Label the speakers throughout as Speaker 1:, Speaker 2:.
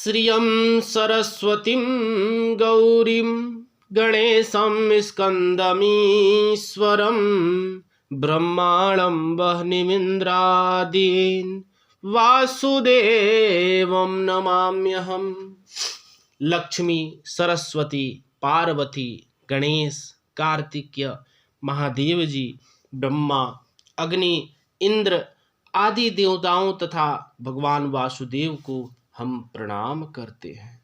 Speaker 1: श्रियं सरस्वतीं गौरीं गणेशं स्कन्दमीश्वरं ब्रह्माणं वह्निमिन्द्रादीन् वासुदेवं नमाम्यहम्। लक्ष्मी, सरस्वती, पार्वती, गणेश, कार्तिकेय, महादेव जी, ब्रह्मा, अग्नि, इंद्र आदि देवताओं तथा भगवान वासुदेव को हम प्रणाम करते हैं।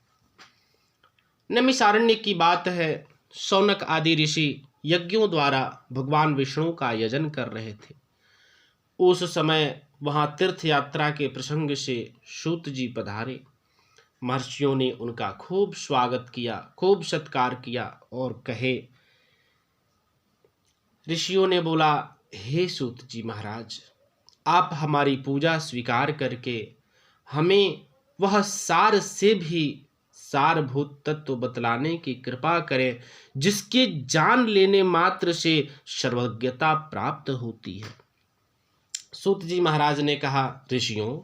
Speaker 1: नैमिषारण्य की बात है। शौनक आदि ऋषि यज्ञों द्वारा भगवान विष्णु का यजन कर रहे थे। उस समय वहां तीर्थ यात्रा के प्रसंग से सूत जी पधारे। महर्षियों ने उनका खूब स्वागत किया, खूब सत्कार किया और कहे, ऋषियों ने बोला, हे सूत जी महाराज, आप हमारी पूजा स्वीकार करके हमें वह सार से भी सारभूत तत्व बतलाने की कृपा करें जिसके जान लेने मात्र से सर्वज्ञता प्राप्त होती है। सूत जी महाराज ने कहा, ऋषियों,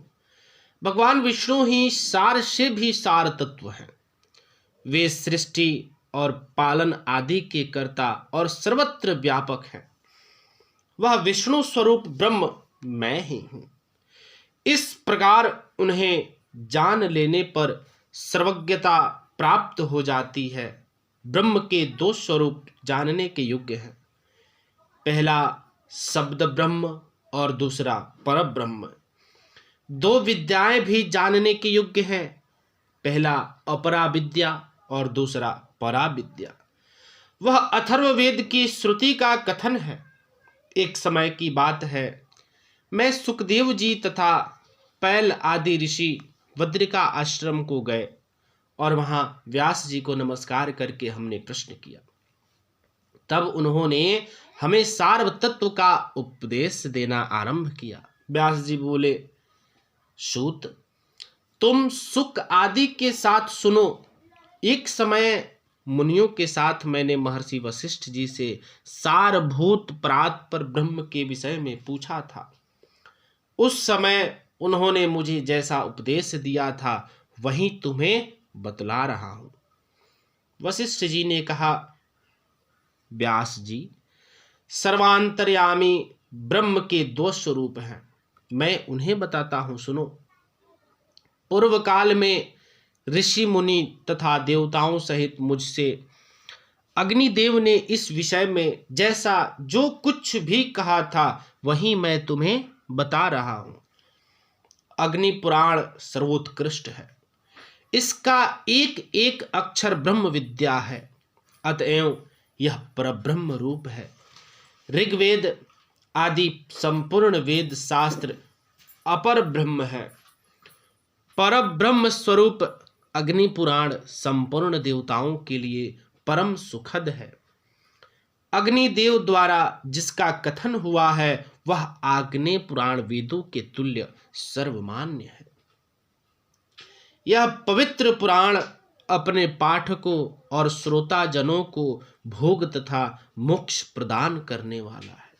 Speaker 1: भगवान विष्णु ही सार से भी सार तत्व हैं। वे सृष्टि और पालन आदि के कर्ता और सर्वत्र व्यापक हैं। वह विष्णु स्वरूप ब्रह्म मैं ही हूं। इस प्रकार उन्हें जान लेने पर सर्वज्ञता प्राप्त हो जाती है। ब्रह्म के दो स्वरूप जानने के योग्य हैं। पहला शब्द ब्रह्म और दूसरा पर ब्रह्म। दो विद्याएं भी जानने के योग्य हैं। पहला अपरा विद्या और दूसरा परा विद्या। वह अथर्ववेद की श्रुति का कथन है। एक समय की बात है, मैं सुखदेव जी तथा पैल आदि ऋषि बद्रिका आश्रम को गए और वहां व्यास जी को नमस्कार करके हमने प्रश्न किया। तब उन्होंने हमें सार्व तत्व का उपदेश देना आरंभ किया। व्यास जी बोले, सूत, तुम सुख आदि के साथ सुनो। एक समय मुनियों के साथ मैंने महर्षि वशिष्ठ जी से सारभूत परात्पर ब्रह्म के विषय में पूछा था। उस समय उन्होंने मुझे जैसा उपदेश दिया था वही तुम्हें बतला रहा हूं। वशिष्ठ जी ने कहा, व्यास जी, सर्वांतर्यामी ब्रह्म के दो स्वरूप हैं। मैं उन्हें बताता हूं, सुनो। पूर्व काल में ऋषि मुनि तथा देवताओं सहित मुझसे अग्निदेव ने इस विषय में जैसा जो कुछ भी कहा था वही मैं तुम्हें बता रहा हूं। अग्नि पुराण सर्वोत्कृष्ट है। इसका एक एक अक्षर ब्रह्म विद्या है। अतएव यह परब्रह्म रूप है। ऋग्वेद आदि संपूर्ण वेद शास्त्र अपर ब्रह्म है। परब्रह्म स्वरूप अग्नि पुराण संपूर्ण देवताओं के लिए परम सुखद है। अग्निदेव द्वारा जिसका कथन हुआ है वह आग्नेय पुराण वेदों के तुल्य सर्वमान्य है। यह पवित्र पुराण अपने पाठकों और श्रोता जनों को भोग तथा मोक्ष प्रदान करने वाला है।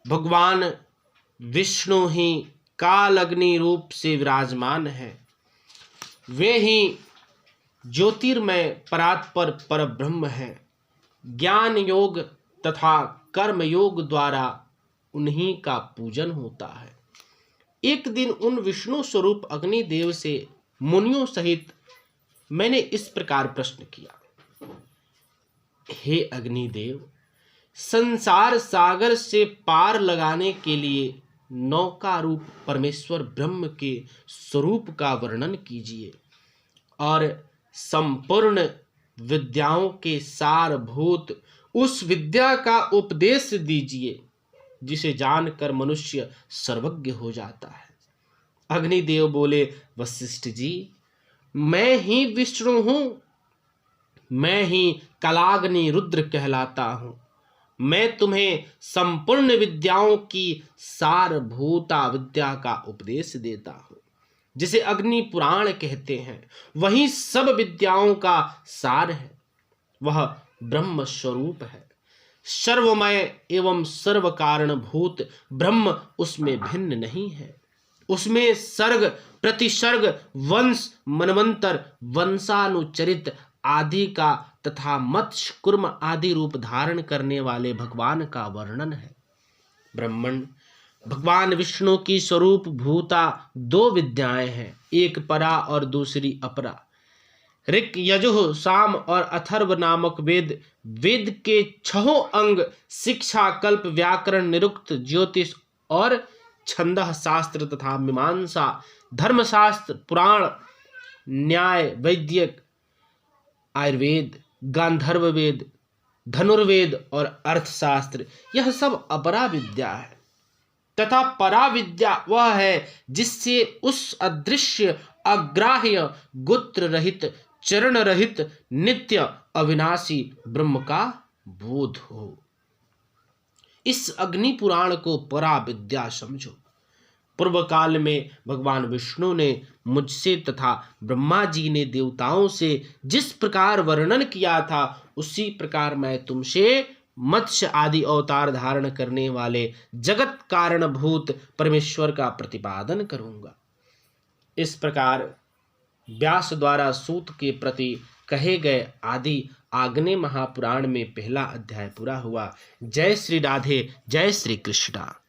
Speaker 1: भगवान विष्णु ही काल अग्नि रूप से विराजमान है। वे ही ज्योतिर्मय परात्पर पर ब्रह्म है। ज्ञान योग तथा कर्म योग द्वारा उन्हीं का पूजन होता है। एक दिन उन विष्णु स्वरूप अग्निदेव से मुनियों सहित मैंने इस प्रकार प्रश्न किया, हे अग्निदेव, संसार सागर से पार लगाने के लिए नौका रूप परमेश्वर ब्रह्म के स्वरूप का वर्णन कीजिए और संपूर्ण विद्याओं के सारभूत उस विद्या का उपदेश दीजिए जिसे जानकर मनुष्य सर्वज्ञ हो जाता है। अग्निदेव बोले, वशिष्ठ जी, मैं ही विष्णु हूं। मैं ही कलाग्नि रुद्र कहलाता हूं। मैं तुम्हें संपूर्ण विद्याओं की सारभूता विद्या का उपदेश देता हूं। जिसे अग्नि पुराण कहते हैं वही सब विद्याओं का सार है। वह ब्रह्म स्वरूप है। सर्वमय एवं सर्व कारण भूत ब्रह्म उसमें भिन्न नहीं है। उसमें सर्ग प्रतिसर्ग वंश मनवंतर वंशानुचरित आदि का तथा मत्स्य कुर्म आदि रूप धारण करने वाले भगवान का वर्णन है। ब्रह्मण भगवान विष्णु की स्वरूप भूता दो विद्याएं हैं, एक परा और दूसरी अपरा। ऋक यजुः साम और अथर्व नामक वेद, वेद के छहों अंग शिक्षा कल्प व्याकरण निरुक्त ज्योतिष और छंदः शास्त्र तथा मीमांसा धर्मशास्त्र पुराण न्याय वैद्यक आयुर्वेद गांधर्व वेद धनुर्वेद और अर्थशास्त्र, यह सब अपरा विद्या है। तथा परा विद्या वह है जिससे उस अदृश्य अग्राह्य गोत्र रहित चरण रहित नित्य अविनाशी ब्रह्म का बोध हो। इस अग्नि पुराण को परा विद्या समझो। पूर्व काल में भगवान विष्णु ने मुझसे तथा ब्रह्मा जी ने देवताओं से जिस प्रकार वर्णन किया था, उसी प्रकार मैं तुमसे मत्स्य आदि अवतार धारण करने वाले जगत कारणभूत परमेश्वर का प्रतिपादन करूंगा। इस प्रकार व्यास द्वारा सूत के प्रति कहे गए आदि आग्नेय महापुराण में पहला अध्याय पूरा हुआ। जय श्री राधे, जय श्री कृष्णा।